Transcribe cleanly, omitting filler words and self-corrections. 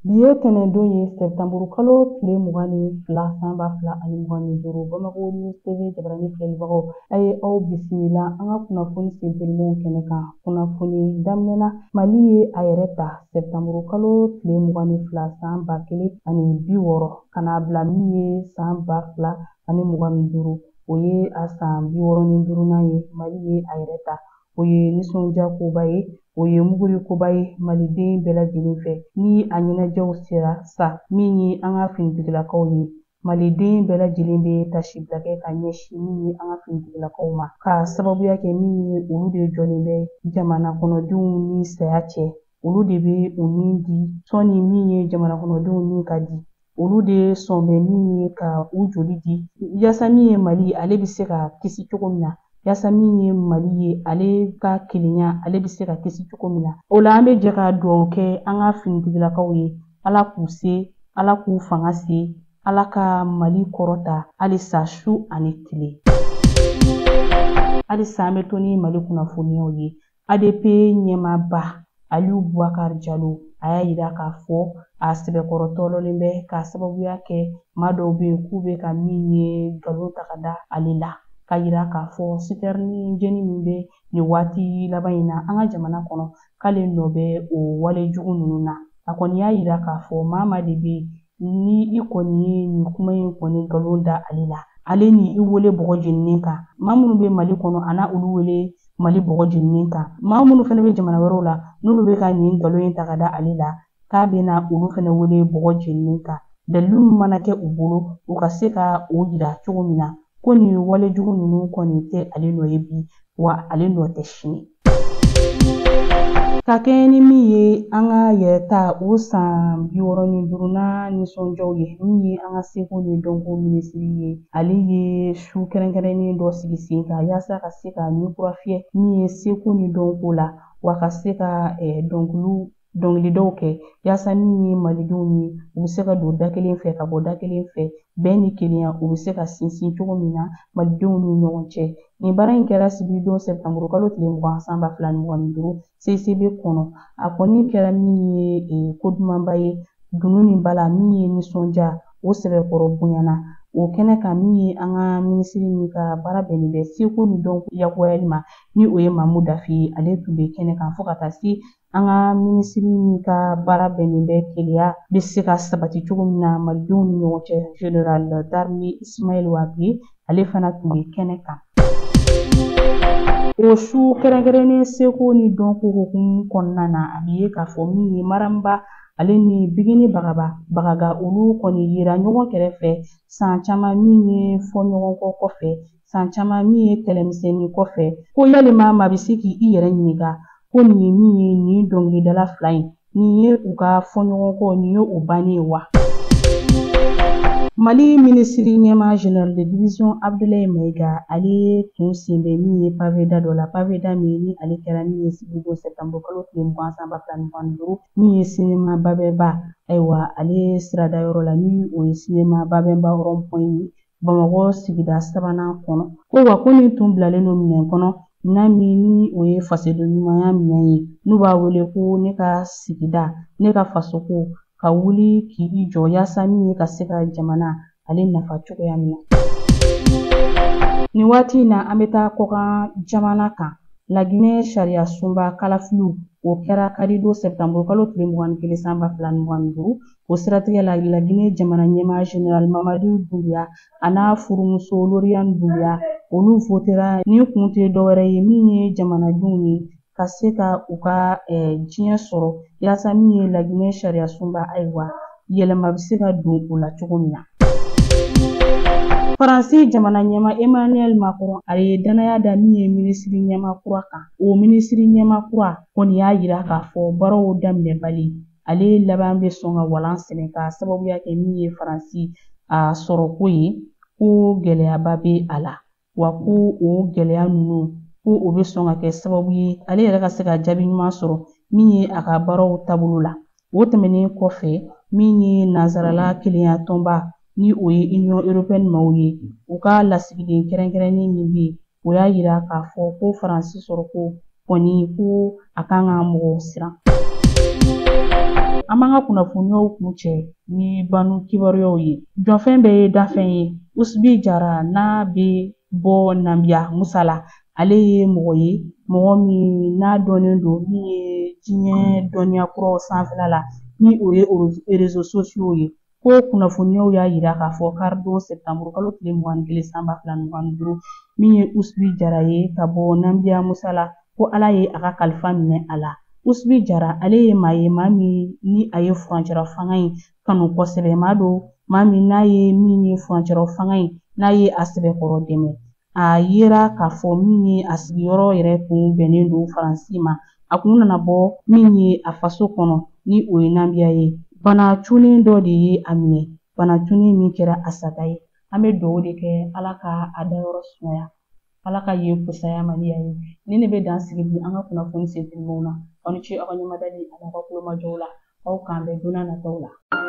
Bi ye tɛnɛndon ye sɛpitɛmburu kalo tile 22 san 2025 Bamako News TV jabaranin filɛlibagaw a ye aw bisimila an ka kunnafoni sentelenw kɛnɛ kan. Kunnafoni daminɛna Mali ye a yɛrɛ ta sɛpitɛmburu kalo tile 22 san 2060 ka n'a bila min ye san 2025 o ye a san 65nan ye Mali ye a yɛrɛ ta. O ye nisɔndiya koba ye, o ye muguri koba ye maliden bɛɛ lajɛlen fɛ. Ni a ɲɛnajɛw sera sa min ye an ka finitigilakaw ye, maliden bɛɛ lajɛlen bɛ tasibila kɛ ka ɲɛsin min ye an ka finitigilakaw ma, ka sababuya kɛ min ye olu de jɔlen bɛ jamana kɔnɔdenw ni saya cɛ. Olu de bɛ u nin di sɔnni min ye jamana kɔnɔdenw nin ka di. Olu de sɔn bɛ min ye ka u joli di yaasa min ye Mali ale bɛ se ka kisi cogo min na, yaasa min ye Mali ye ale ka kelenya ale bɛ se ka kisi cogo min na. O la an bɛ jɛ ka dugawu kɛ an ka finitigilakaw ye, Ala k'u se, Ala k'u fanga se, Ala ka Mali kɔrɔta halisa su ani tile. Halisa an bɛ to ni Mali kunnafoniyaw ye. ADP ɲɛmaaba Aliyu Bubakari Jalo a y'a yira k'a fɔ a sɛbɛkɔrɔtɔlɔlen bɛ ka sababuya kɛ maa dɔw bɛ yen k'u bɛ ka min ye nkalon ta ka da ale la, ka yira k'a fɔ sitɛrinin jeni min bɛ nin waati laban in na an ka jamana kɔnɔ k'ale nɔ bɛ o walejugu ninnu na. A kɔni y'a yira k'a fɔ maa de bɛ ni i kɔni ye nin kuma in kɔni nkalon da ale la, ale ni i wele bɔgɔ jeninen kan. Maa minnu bɛ Mali kɔnɔ a n'a olu wele Mali bɔgɔ jeninen kan. Maa minnu fana bɛ jamana wɛrɛw la n'olu bɛ ka nin nkalon in ta ka da ale la k'a bɛna olu fana wele bɔgɔ jeninen kan. Dalilu min mana kɛ u bolo u ka se ka o yira cogo min na ko nin walejugu ninnu kɔni tɛ ale nɔ ye bi wa ale nɔ tɛ sini. Ka kɛɲɛ ni min ye an ka yɛrɛta o san 65nan nisɔndiyaw ye min ye an ka seko ni dɔnko minisiri ye, ale ye su kɛrɛnkɛrɛnnen dɔ sigi sen kan yaasa ka se ka ɲɛkura fiyɛ min ye seko ni dɔnko la wa ka se ka dɔnkilidaw kɛ yaasa min ye malidenw ye u bɛ se ka don da kelen fɛ ka bɔ da kelen fɛ, bɛn ni kelenya u bɛ se ka sinsin cogo min na malidenw ni ɲɔgɔn cɛ. Nin baara in kɛra sibiridon sɛpitɛmburu kalo tile 20 san 2025 CCB kɔnɔ. A kɔni kɛra min ye ko dumanba ye dunu ni bala min ye nisɔndiya o sɛbɛkɔrɔ bonyana o kɛnɛ kan min ye an ka minisiri min ka baara bɛnnen bɛ seko ni dɔnko yakuyali ma ni o ye Mamu Dafi ye, ale tun bɛ kɛnɛ kan fo ka taa se an ka minisiri min ka baara bɛnnen bɛ keleya bɛ se ka sabati cogo min na malidenw ni ɲɔgɔn cɛ. Général d'armée Ismaël Wage ale fana tun bɛ kɛnɛ kan. O su kɛrɛnkɛrɛnnen seko ni dɔnko hukumu kɔnɔna na a bɛ ye k'a fɔ min ye Maramba ale ni Bigini Bagaga olu kɔni yera ɲɔgɔn kɛrɛfɛ san caman min ye fɔɲɔgɔnkɔ kɔfɛ, san caman min ye kɛlɛmisɛnnin kɔfɛ, ko yalima maa bɛ se k'i yɛrɛ ɲininka ko nin ye min ye nin dɔnkilidala fila in nin ye u ka fɔɲɔgɔnkɔ nin ye o bannen ye wa? Mali minisiri ɲɛma Général de division Abdoulaye Maïga ale tun sen bɛ min ye paveda dɔ la, paveda min ni ale kɛra min ye sibiridon sɛpitɛmburu kalo tile 20 san 2025 min ye sinima babɛnba. Ayiwa ale sirada yɔrɔ la ni o ye sinima babɛnba rond-point ye Bamakɔ sigida 3nan kɔnɔ. Ko wa ko nin tun bilalen don minɛn kɔnɔ n'a min ni o ye fasoden ɲumanya minɛn ye n'u b'a wele ko ne ka sigida ne ka fasoko ka wuli k'i jɔ yaasa min ye ka se ka jamana ale nafa cogoya min na. Nin waati in na an bɛ taa kɔkan jamana kan. Laginɛ sariya sunba kalafiliw o kɛra karido sɛpitɛmburu kalo tile 21 san 2025 o siratigɛ la Laginɛ jamana ɲɛmaa Général Mamadu Doumbouya a n'a furumuso Loriane Doumbouya olu votera ni kun tɛ dɔwɛrɛ ye min ye jamanadenw ye ka se ka u ka diɲɛ sɔrɔ yaasa min ye Laginɛ sariya sunba ayiwa yɛlɛma bɛ se ka don o la cogo min na. Faransi jamana ɲɛma Emmanuel Macron a ye danaya da min ye minisiri ɲɛma kura kan. O minisiri ɲɛma kura kɔni y'a yira k'a fɔ baaraw daminɛbali ale laban bɛ sɔn ka walan sɛnɛ ka sababuya kɛ min ye Faransi a sɔrɔko ye ko gɛlɛyaba bɛ a la wa ko o gɛlɛya ninnu ko o bɛ sɔn ka kɛ sababu ye ale yɛrɛ ka se ka jaabi ɲuman sɔrɔ min ye a ka baaraw taabolo la. O tɛmɛnen kɔfɛ min ye nansarala kelenya tɔnba ni o ye Union Européenne maaw ye u ka lasigiden kɛrɛnkɛrɛnnen min bɛ yen o y'a yira k'a fɔ ko Faransi sɔrɔko kɔni ko a kan ka mɔgɔw siran. an b'an ka kunnafoniyaw kun cɛ ni banu kibaruyaw ye. Jɔnfɛn bɛɛ ye dafɛn ye. Usubi Jara n'a bɛ bɔ Nambiya Musa la, ale ye mɔgɔ ye, mɔgɔ min n'a dɔnnen don min ye diɲɛ dɔnniya kuraw sanfɛla la, ni o ye réseaux sociaux ye. Ko kunnafoniyaw y'a yira k'a fɔ karidon sɛpitamburu kalo tile 21 san 2025 min ye Usubi Jara ye ka bɔ Nambiya Musa la, ko Ala ye a ka kalifa minɛ a la. Usubi Jara ale ye maa ye maa min ni a ye furancɛla fanga in kanu kosɛbɛ, maa don maa min n'a ye min ye furancɛla fanga in n'a ye a sɛbɛkɔrɔ dɛmɛ. A yera k'a fɔ min ye a sigiyɔrɔ yɛrɛ kun bɛnnen don Faransi ma. A kun nana bɔ min ye a faso kɔnɔ ni o ye Nambiya ye. Bana cunnen dɔ de ye a minɛ, bana cunnen min kɛra a sata ye. An bɛ dugawu de kɛ Ala ka a dayɔrɔ sumaya, Ala ka ye kusaya Maliya ye. Ni ne bɛ dan sigi bi an ka kunnafoni sentɛlimanw na, aw ni ce aw ka ɲɛmadali ani aw ka kulomajɔw la, aw k'an bɛn don n'a nataw la.